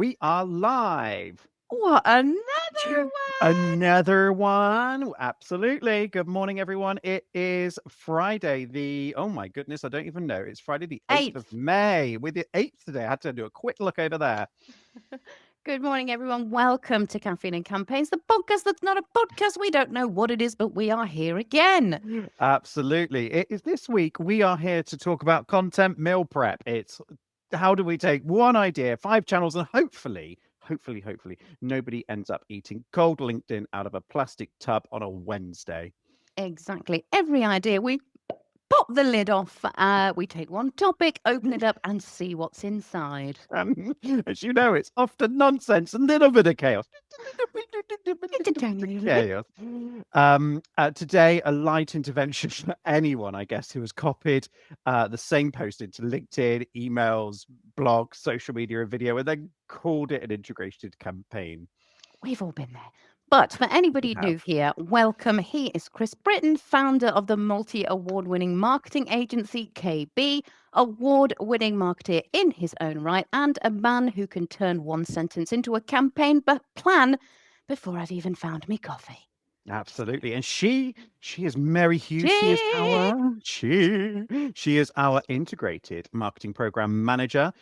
we are live. What, another one? Another one. Absolutely. Good morning, everyone. It is Friday, oh my goodness, I don't even know. It's Friday, the 8th of 8th. May. We're the 8th today. I had to do a quick look over there. Good morning, everyone. Welcome to Caffeine Campaigns, the podcast that's not a podcast. We don't know what it is, but we are here again. Absolutely. It is this week. We are here to talk about content meal prep. It's how do we take one idea, 5 channels, and hopefully, nobody ends up eating cold LinkedIn out of a plastic tub on a Wednesday. Exactly. Every idea, we pop the lid off. We take one topic, open it up, and see what's inside. As you know, it's often nonsense and then a bit of chaos. Chaos. Today, a light intervention for anyone, I guess, who has copied the same post into LinkedIn, emails, blogs, social media, and video, and then called it an integrated campaign. We've all been there. But for anybody We new have. here, welcome. He is Chris Britton, founder of the multi-award-winning marketing agency KB, award-winning marketer in his own right, and a man who can turn one sentence into a campaign plan before I've even found me coffee. Absolutely. And she is Mary Hughes. She is our integrated marketing program manager.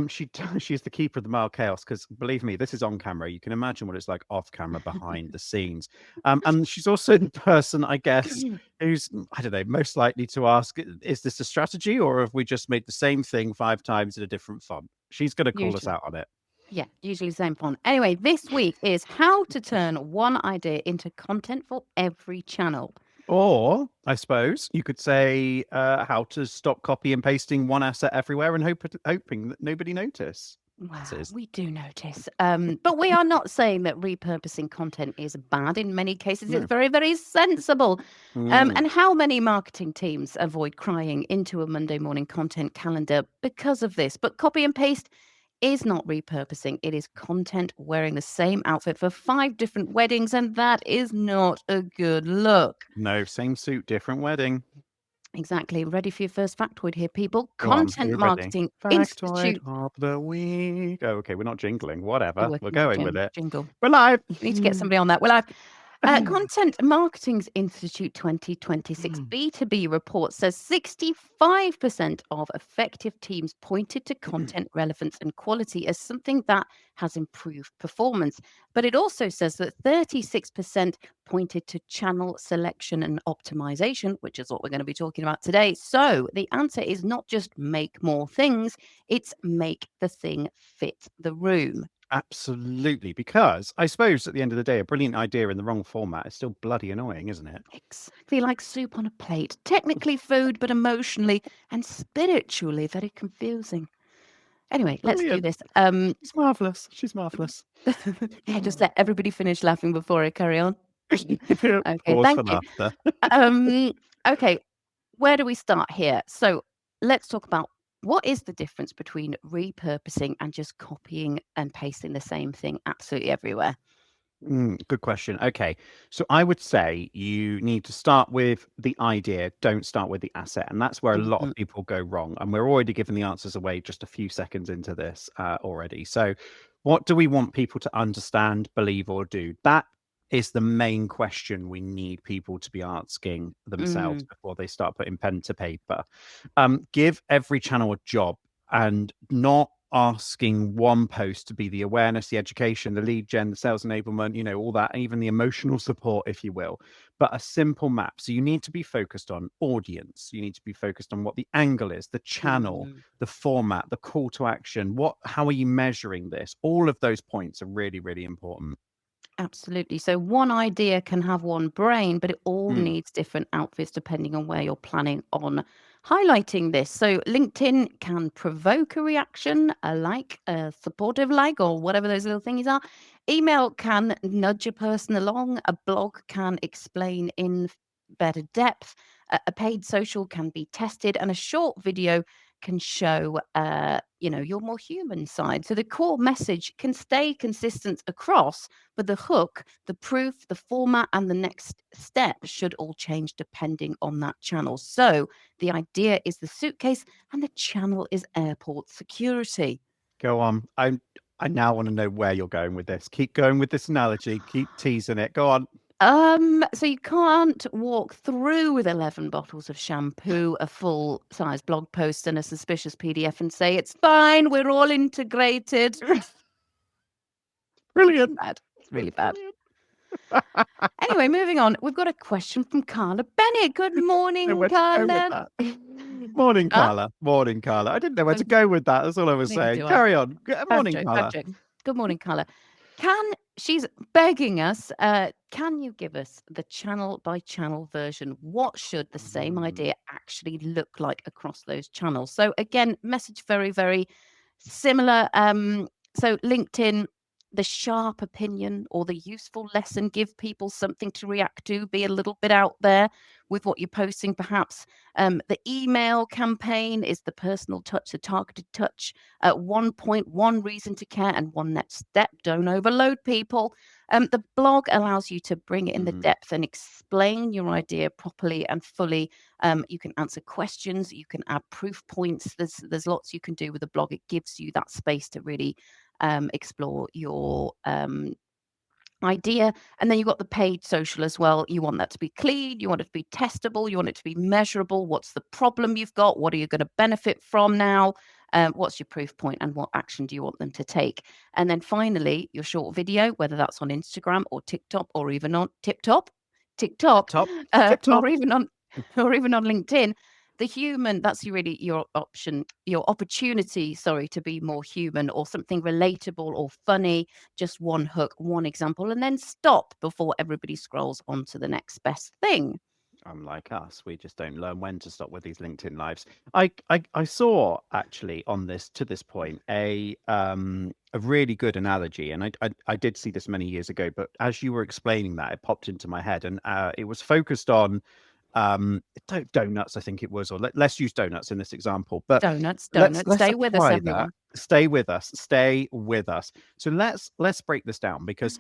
She's the keeper of the mild chaos because believe me, this is on camera. You can imagine what it's like off camera behind the scenes. And she's also the person, I guess, who's, I don't know, most likely to ask, is this a strategy or have we just made the same thing 5 times in a different font? She's going to call us Usually. out on it. Yeah, usually the same font. Anyway, this week is how to turn one idea into content for every channel. Or, I suppose, you could say how to stop copy and pasting one asset everywhere and hoping that nobody notices. Wow, we do notice. But we are not saying that repurposing content is bad. In many cases, it's No. very, very sensible. Mm. And how many marketing teams avoid crying into a Monday morning content calendar because of this? But copy and paste is not repurposing. It is content wearing the same outfit for 5 different weddings, and that is not a good look. No, same suit, different wedding. Exactly. Ready for your first factoid here, people? Go on, are Content we ready? Marketing Factoid Institute. of the week. Oh, okay, we're not jingling. We're Whatever. We're working on going with the it. jingle. We're live. Need to get somebody on that. Well, Content Marketing's Institute 2026 B2B report says 65% of effective teams pointed to content relevance and quality as something that has improved performance. But it also says that 36% pointed to channel selection and optimization, which is what we're going to be talking about today. So the answer is not just make more things, it's make the thing fit the room. Absolutely, because I suppose at the end of the day, a brilliant idea in the wrong format is still bloody annoying, isn't it? Exactly like soup on a plate. Technically food, but emotionally and spiritually very confusing. Anyway, let's do Brilliant. this. She's marvellous. She's marvellous. Yeah, just let everybody finish laughing before I carry on. Okay, Pause thank for you. laughter. Okay, where do we start here? So let's talk about what is the difference between repurposing and just copying and pasting the same thing absolutely everywhere? Good question. Okay. So I would say you need to start with the idea, don't start with the asset. And that's where a lot Mhm. of people go wrong. And we're already giving the answers away just a few seconds into this already. So, what do we want people to understand, believe, or do? That is the main question we need people to be asking themselves Mm, before they start putting pen to paper. Give every channel a job and not asking one post to be the awareness, the education, the lead gen, the sales enablement, all that, even the emotional support, if you will, but a simple map. So you need to be focused on audience. You need to be focused on what the angle is, the channel, mm. the format, the call to action. How are you measuring this? All of those points are really, really important. Absolutely. So one idea can have one brain, but it all Mm. needs different outfits depending on where you're planning on highlighting this. So LinkedIn can provoke a reaction, a like, a supportive like, or whatever those little thingies are. Email can nudge a person along. A blog can explain in better depth. A paid social can be tested, and a short video can show your more human side. So the core message can stay consistent across, but the hook, the proof, the format, and the next step should all change depending on that channel. So the idea is the suitcase and the channel is airport security. Go on. I now want to know where you're going with this. Keep going with this analogy. Keep teasing it. Go on. So you can't walk through with 11 bottles of shampoo, a full-size blog post, and a suspicious PDF and say, it's fine, we're all integrated. Brilliant. Bad. It's really It's bad. brilliant. Anyway, moving on. We've got a question from Carla Bennett. Good Know morning, where to go with Carla. that. Morning, Huh? Carla. Morning, Carla. I didn't know where to Um, go with that. That's all I was Neither saying. do I. Carry on. Bad Morning, joke, bad Carla. joke. Good morning, Carla. She's begging us, can you give us the channel by channel version? What should the same Mm, idea actually look like across those channels? So again, message very, very similar. So LinkedIn, the sharp opinion or the useful lesson, give people something to react to, be a little bit out there with what you're posting, perhaps. The email campaign is the personal touch, the targeted touch. At one point, one reason to care and one next step. Don't overload people. The blog allows you to bring it in the mhm. depth and explain your idea properly and fully. You can answer questions. You can add proof points. There's lots you can do with the blog. It gives you that space to really explore your idea. And then you've got the paid social as well. You want that to be clean, you want it to be testable, you want it to be measurable. What's the problem you've got? What are you going to benefit from now? What's your proof point and what action do you want them to take? And then finally, your short video, whether that's on Instagram or TikTok or even on Tip TikTok, top. Tip top. or even on LinkedIn. The human, that's really your option, your opportunity, sorry, to be more human or something relatable or funny, just one hook, one example, and then stop before everybody scrolls on to the next best thing. Unlike us, we just don't learn when to stop with these LinkedIn lives. I saw actually on this to this point a really good analogy, and I did see this many years ago, but as you were explaining that, it popped into my head, and it was focused on donuts, I think it was, or let's use donuts in this example, but Donuts, let's stay with us, apply that. everyone. Stay with us. Stay with us. So let's break this down because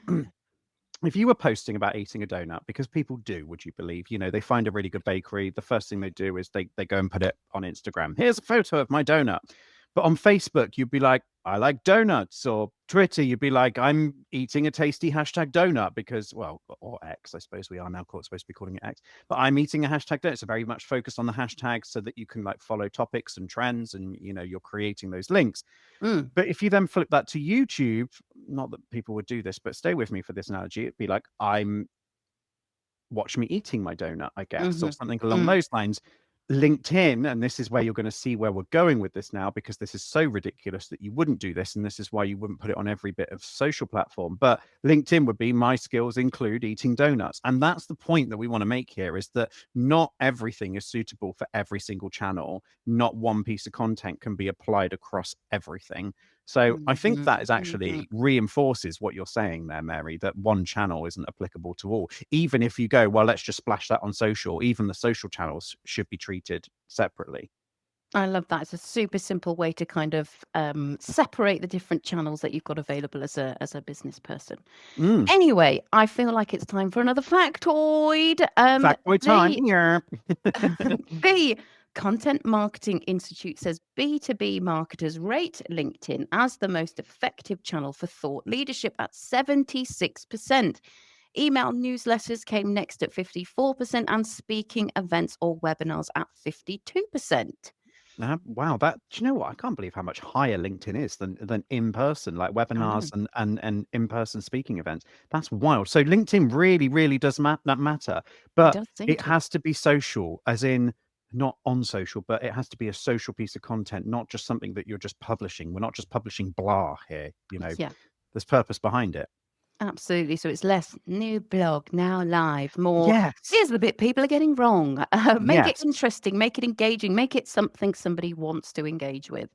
if you were posting about eating a donut, because people do, would you believe, they find a really good bakery, the first thing they do is they go and put it on Instagram. Here's a photo of my donut. But on Facebook, you'd be like, I like donuts. Or Twitter, you'd be like, I'm eating a tasty hashtag donut because, well, or X, I suppose we are now supposed to be calling it X. But I'm eating a hashtag donut. So very much focused on the hashtags so that you can like follow topics and trends and, you're creating those links. Mm, But if you then flip that to YouTube, not that people would do this, but stay with me for this analogy, it'd be like, I'm watch me eating my donut, I guess, or hmm something along mm, those lines. LinkedIn, and this is where you're going to see where we're going with this now, because this is so ridiculous that you wouldn't do this, and this is why you wouldn't put it on every bit of social platform. But LinkedIn would be my skills include eating donuts. And that's the point that we want to make here is that not everything is suitable for every single channel. Not one piece of content can be applied across everything. So I think that is hmm actually reinforces what you're saying there, Mary, that one channel isn't applicable to all. Even if you go, well, let's just splash that on social, even the social channels should be treated separately. I love that. It's a super simple way to kind of separate the different channels that you've got available as a business person. Mm. Anyway, I feel like it's time for another factoid. Factoid time. The Yeah. the Content Marketing Institute says B2B marketers rate LinkedIn as the most effective channel for thought leadership at 76%. Email newsletters came next at 54%, and speaking events or webinars at 52%. Wow, that do you know what? I can't believe how much higher LinkedIn is than in person, like I know. webinars and in person speaking events. That's wild. So LinkedIn really, really does that matter, It but does seem it to. has to be social, as in not on social, but it has to be a social piece of content, not just something that you're just publishing. We're not just publishing blah here. Yeah, There's purpose behind it. absolutely. So it's less new blog, now live, more. Yes. Here's the bit people are getting wrong. Make it Yes. interesting, make it engaging, make it something somebody wants to engage with.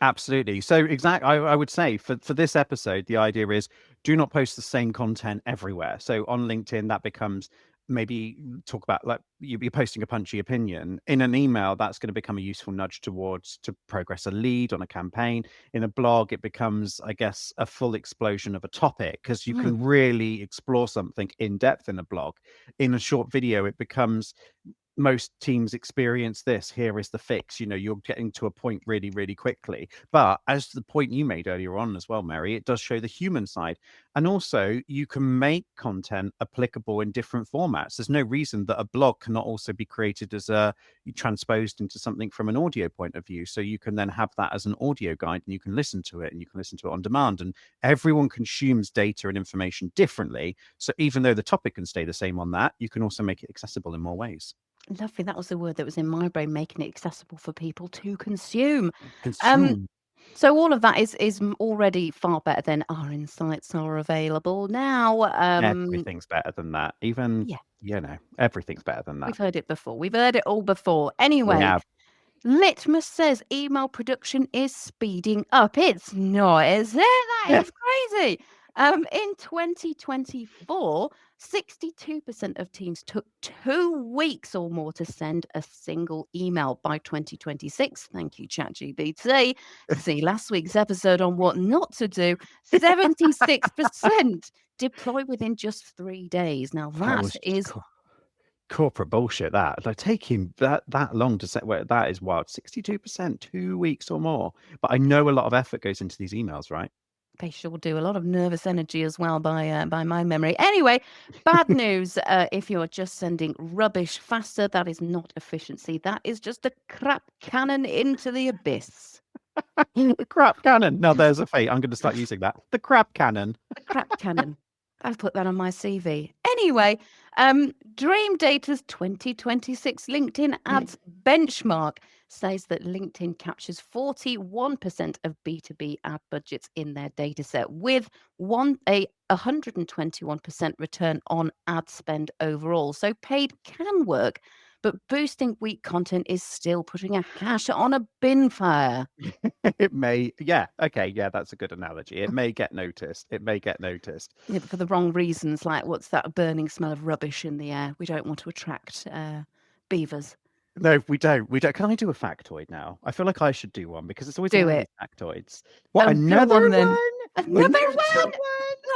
Absolutely. So I would say for this episode, the idea is do not post the same content everywhere. So on LinkedIn, that becomes maybe talk about like you'll be posting a punchy opinion. In an email, that's going to become a useful nudge towards to progress a lead on a campaign. In a blog, it becomes, I guess, a full explosion of a topic because you Mm, can really explore something in depth in a blog. In a short video, it becomes most teams experience this. Here is the fix. You're getting to a point really, really quickly. But as the point you made earlier on as well, Mary, it does show the human side. And also, you can make content applicable in different formats. There's no reason that a blog cannot also be created as transposed into something from an audio point of view. So you can then have that as an audio guide, and you can listen to it, and you can listen to it on demand. And everyone consumes data and information differently. So even though the topic can stay the same on that, you can also make it accessible in more ways. Lovely. That was the word that was in my brain, making it accessible for people to consume. Um, Consume. so all of that is already far better than our insights are available now. Everything's better than that. Even, Yeah, everything's better than we've that. heard it before. We've heard it all before. We Anyway, have. Litmus says email production is speeding up. It's not, is it? That Yeah. is crazy. In 2024, 62% of teams took 2 weeks or more to send a single email. By 2026, thank you, ChatGPT. See last week's episode on what not to do. 76% deploy within just 3 days. Now That that was is corporate bullshit. That like taking that long to set. Well, that is wild. 62%, 2 weeks or more. But I know a lot of effort goes into these emails, right? They sure do. A lot of nervous energy as well by my memory. Anyway, bad news. If you're just sending rubbish faster, that is not efficiency. That is just a crap cannon into the abyss. The crap cannon. Now there's a fate. I'm going to start using that. The crap cannon. A crap cannon. I've put that on my CV. Anyway, Dream Data's 2026 LinkedIn ads benchmark says that LinkedIn captures 41% of B2B ad budgets in their dataset, with a 121% return on ad spend overall. So paid can work, but boosting weak content is still putting a cash on a bin fire. It may. Yeah. Okay. Yeah, that's a good analogy. It may get noticed. It may get noticed. Yeah, but for the wrong reasons, like what's that burning smell of rubbish in the air? We don't want to attract beavers. No, we don't. We don't. Can I do a factoid now? I feel like I should do one because it's always Do around it. these factoids. What, Oh, go another on then. one? Another Another one! one?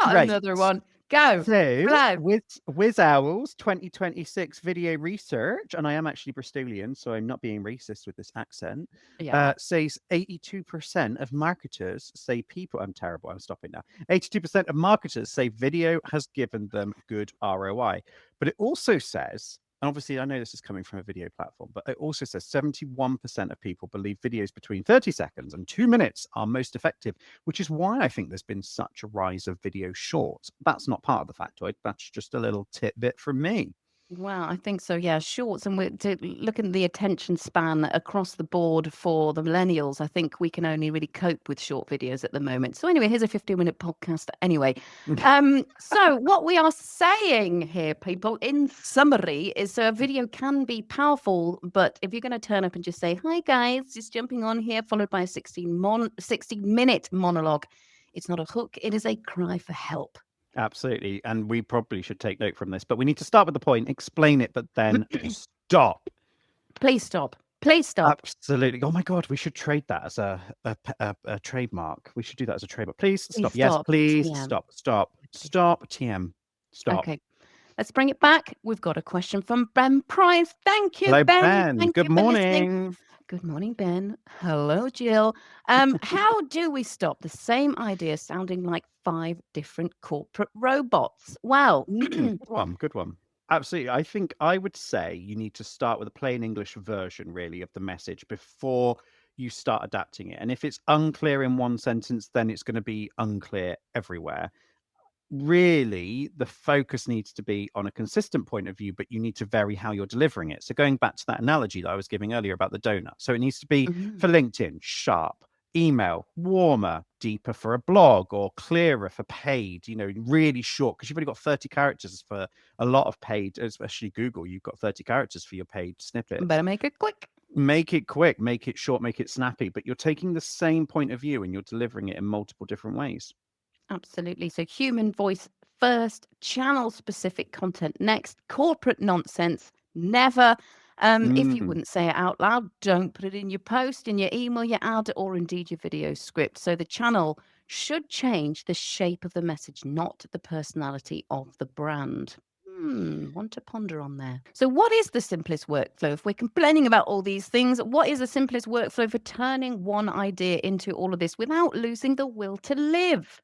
Not Right. another one. Go. So, Blow. Wiz Owl's 2026 video research, and I am actually Bristolian, so I'm not being racist with this accent, Yeah. says 82% of marketers say people. I'm terrible. I'm stopping now. 82% of marketers say video has given them good ROI. But it also says, and obviously I know this is coming from a video platform, but it also says 71% of people believe videos between 30 seconds and 2 minutes are most effective, which is why I think there's been such a rise of video shorts. That's not part of the factoid. That's just a little tidbit from me. Well, I think so. Yeah, shorts, and we're looking at the attention span across the board for the millennials. I think we can only really cope with short videos at the moment. So anyway, here's a 15-minute podcast. Anyway, so what we are saying here, people, in summary, is so a video can be powerful, but if you're going to turn up and just say, "Hi guys, just jumping on here," followed by a 60-minute monologue, it's not a hook. It is a cry for help. Absolutely. And we probably should take note from this, but we need to start with the point, explain it, but then stop. Please stop. Please stop. Absolutely. Oh my God, we should trade that as a trademark. We should do that as a trademark. Please Please stop. Yes, stop. please TM. stop. Stop. Stop. TM. Stop. Okay. Let's bring it back. We've got a question from Ben Price. Thank you, Hello, Ben. Ben. Thank Good you for listening. morning. Good morning, Ben. Hello, Jill. How do we stop the same idea sounding like 5 different corporate robots? Well, Good one. Good one. Absolutely. I think I would say you need to start with a plain English version, really, of the message before you start adapting it. And if it's unclear in one sentence, then it's going to be unclear everywhere. Really, the focus needs to be on a consistent point of view, but you need to vary how you're delivering it. So going back to that analogy that I was giving earlier about the donut. So it needs to be for LinkedIn, sharp, email, warmer, deeper for a blog, or clearer for paid, really short, because you've only got 30 characters for a lot of paid, especially Google. You've got 30 characters for your paid snippets. better make it quick. Make it quick, make it short, make it snappy, but you're taking the same point of view and you're delivering it in multiple different ways. Absolutely. So human voice first, channel specific content next, corporate nonsense never. If you wouldn't say it out loud, don't put it in your post, in your email, your ad, or indeed your video script. So the channel should change the shape of the message, not the personality of the brand. One to ponder on there. So, what is the simplest workflow? If we're complaining about all these things, what is the simplest workflow for turning one idea into all of this without losing the will to live?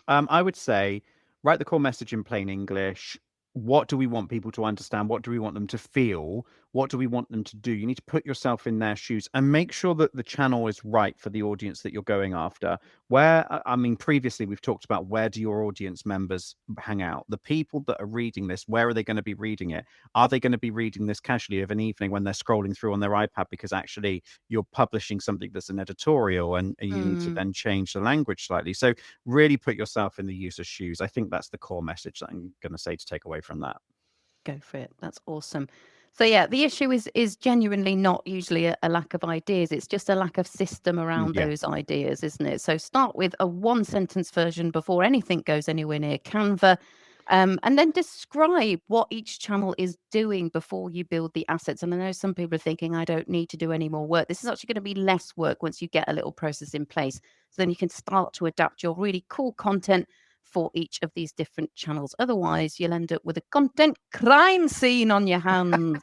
I would say write the core message in plain English. What do we want people to understand? What do we want them to feel? What do we want them to do? You need to put yourself in their shoes and make sure that the channel is right for the audience that you're going after. I mean, previously we've talked about where do your audience members hang out? The people that are reading this, where are they going to be reading it? Are they going to be reading this casually of an evening when they're scrolling through on their iPad because actually you're publishing something that's an editorial and you need to then change the language slightly? So really put yourself in the user's shoes. I think that's the core message that I'm going to say to take away from that. Go for it. That's awesome. So yeah, the issue is genuinely not usually a lack of ideas. It's just a lack of system around Yeah. those ideas, isn't it? So start with a one sentence version before anything goes anywhere near Canva. And then describe what each channel is doing before you build the assets. And I know some people are thinking, I don't need to do any more work. This is actually going to be less work once you get a little process in place. So then you can start to adapt your really cool content for each of these different channels. Otherwise, you'll end up with a content crime scene on your hands.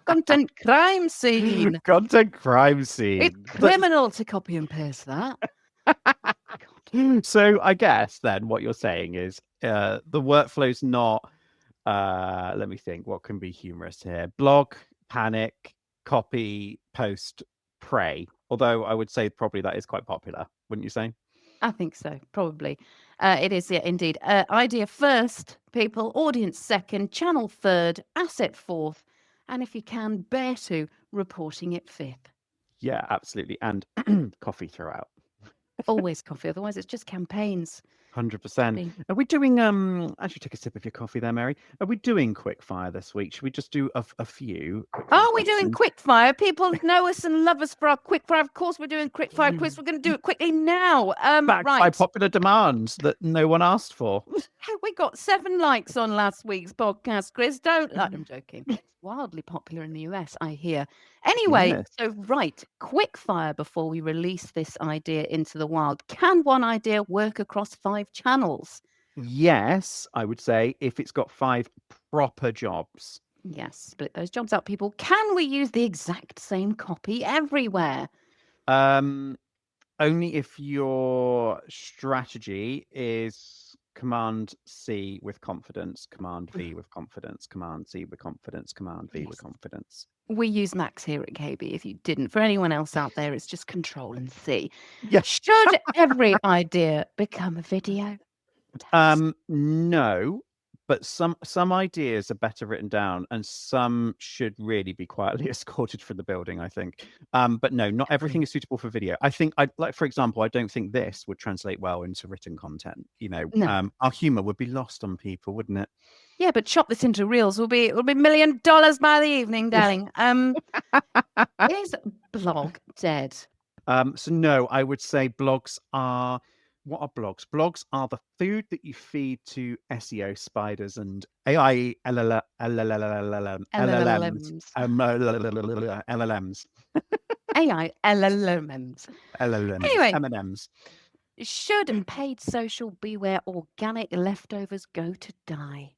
Content crime scene. Content crime scene. It's criminal to copy and paste that. So I guess then what you're saying is the workflow's not let me think what can be humorous here. Blog, panic, copy, post, pray. Although I would say probably that is quite popular, wouldn't you say? I think so, probably. It is, yeah, indeed. Idea first, people, audience second, channel third, asset fourth, and if you can, bear to, reporting it fifth. Yeah, absolutely. And coffee throughout. Always coffee, otherwise it's just campaigns. 100%. Are we doing actually take a sip of your coffee there, Mary? Are we doing quick fire this week? Should we just do a few? Are we doing quick fire? People know us and love us for our quick fire. Of course, we're doing quick fire quiz. We're going to do it quickly now. Backed by Right. popular demand that no one asked for. We got 7 likes on last week's podcast, Chris. Don't like. I'm joking. It's wildly popular in the US, I hear. Anyway, Yes. so right, quick fire before we release this idea into the wild. Can one idea work across 5 channels? Yes, I would say if it's got 5 proper jobs. Yes, split those jobs up, people. Can we use the exact same copy everywhere? Only if your strategy is Command C with confidence, Command V with confidence, Command C with confidence, Command V with confidence. We use Max here at KB. If you didn't, for anyone else out there, it's just Control and C. Yeah. Should every idea become a video? No, but some ideas are better written down, and some should really be quietly escorted from the building, I think. But no, not everything is suitable for video. I think for example, I don't think this would translate well into written content. You know, No. Our humor would be lost on people, wouldn't it? Yeah, but chop this into reels. It'll be $1 million by the evening, darling. Is blog dead? So no, I would say blogs are. What are blogs? Blogs are the food that you feed to SEO spiders and AI LLMs. LLMs. AI LLMs. Anyway. M&Ms. Should paid social be where organic leftovers go to die?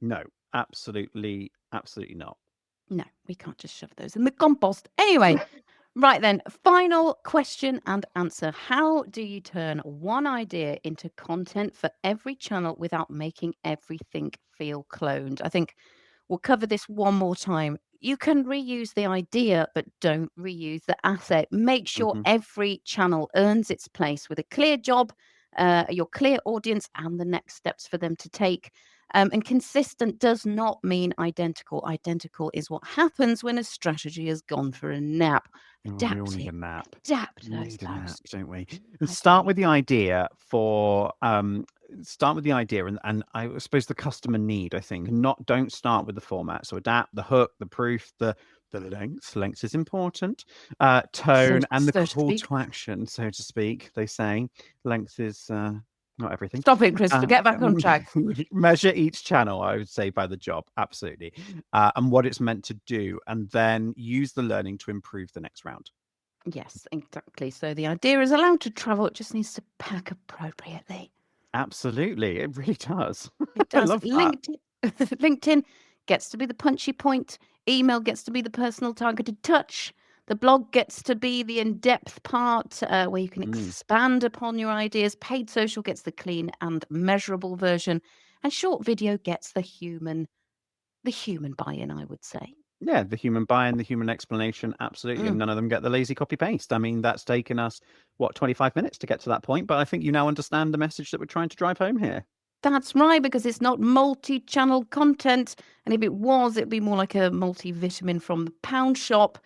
No, absolutely not. No, we can't just shove those in the compost. Anyway, right then, final question and answer. How do you turn one idea into content for every channel without making everything feel cloned? I think we'll cover this one more time. You can reuse the idea, but don't reuse the asset. Make sure every channel earns its place with a clear job, your clear audience, and the next steps for them to take. And consistent does not mean identical. Identical is what happens when a strategy has gone for a nap. We all need a nap. Adapt We those need a nap, posts. don't we? Start with the idea for start with the idea and I suppose the customer need. I think don't start with the format. So adapt the hook, the proof, the length. Length is important. Tone and the call to action, so to speak. They say length is not everything. Stop it, Chris. Get back on track. Measure each channel, I would say, by the job. Absolutely. And what it's meant to do. And then use the learning to improve the next round. Yes, exactly. So the idea is allowed to travel. It just needs to pack appropriately. Absolutely. It really does. It does. I love that. LinkedIn gets to be the punchy point. Email gets to be the personal targeted touch. The blog gets to be the in-depth part where you can expand upon your ideas. Paid social gets the clean and measurable version. And short video gets the human buy-in, I would say. Yeah, the human buy-in, the human explanation, absolutely. And none of them get the lazy copy-paste. I mean, that's taken us, 25 minutes to get to that point? But I think you now understand the message that we're trying to drive home here. That's right, because it's not multi-channel content. And if it was, it'd be more like a multivitamin from the pound shop.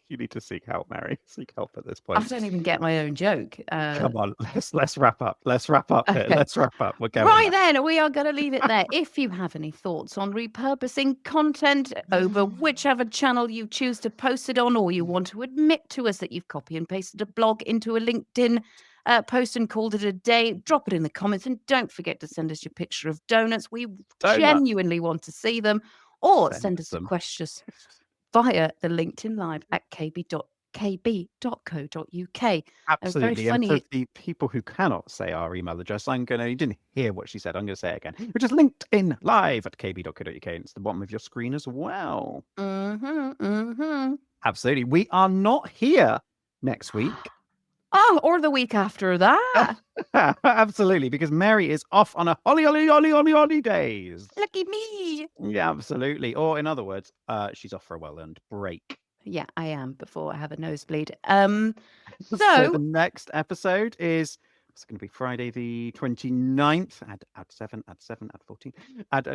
You need to seek help, Mary. Seek help at this I point. don't even get my own joke. Come on, let's wrap up. Let's wrap up here. Okay. Let's wrap up. We're going Right now. then, we are going to leave it there. If you have any thoughts on repurposing content over whichever channel you choose to post it on, or you want to admit to us that you've copy and pasted a blog into a LinkedIn post and called it a day, drop it in the comments, and don't forget to send us your picture of donuts. We genuinely want to see them, or send us a question via the LinkedIn Live at kb.co.uk. Absolutely. Very funny. And for the people who cannot say our email address, you didn't hear what she said. I'm going to say it again. Which is LinkedIn Live at kb.co.uk. And it's the bottom of your screen as well. Absolutely. We are not here next week. Oh, or the week after that. Absolutely, because Mary is off on a holidays. Lucky me. Yeah, absolutely. Or in other words, she's off for a well-earned break. Yeah, I am, before I have a nosebleed. So the next episode is, it's going to be Friday the 29th, add 7, add 14.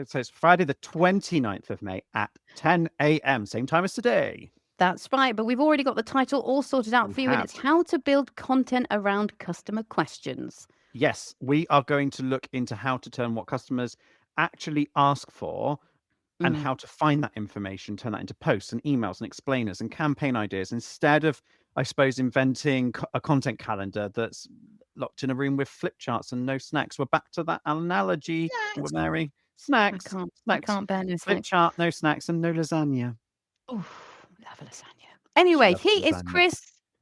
So it's Friday the 29th of May at 10 a.m, same time as today. That's right, but we've already got the title all sorted out for you, and it's How to Build Content Around Customer Questions. Yes, we are going to look into how to turn what customers actually ask for and how to find that information, turn that into posts and emails and explainers and campaign ideas, instead of, I suppose, inventing a content calendar that's locked in a room with flip charts and no snacks. We're back to that analogy, Mary. Snacks. I can't bear no snacks. Flip chart, no snacks, and no lasagna. Oh, love a lasagna. Anyway, he is Chris.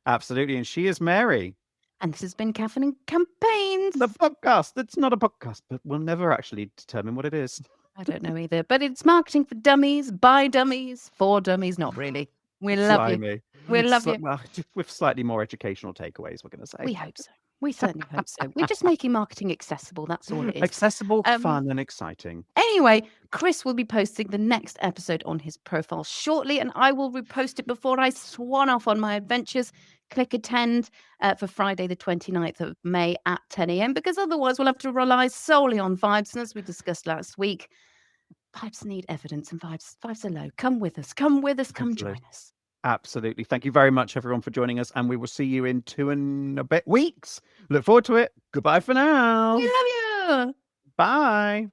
Absolutely, and she is Mary. And this has been Caffeine Campaigns. The podcast. It's not a podcast, but we'll never actually determine what it is. I don't know either, but it's marketing for dummies, by dummies, for dummies. Not really. We love you. We love you. Well, with slightly more educational takeaways, we're going to say. We hope so. We certainly hope so. We're just making marketing accessible. That's all it is. Accessible, fun, and exciting. Anyway, Chris will be posting the next episode on his profile shortly, and I will repost it before I swan off on my adventures. Click attend for Friday the 29th of May at 10 a.m, because otherwise we'll have to rely solely on vibes. And as we discussed last week, vibes need evidence, and vibes are low. Come with us. Come with us. Come join us. Absolutely. Thank you very much, everyone, for joining us. And we will see you in 2 and a bit weeks. Look forward to it. Goodbye for now. We love you. Bye.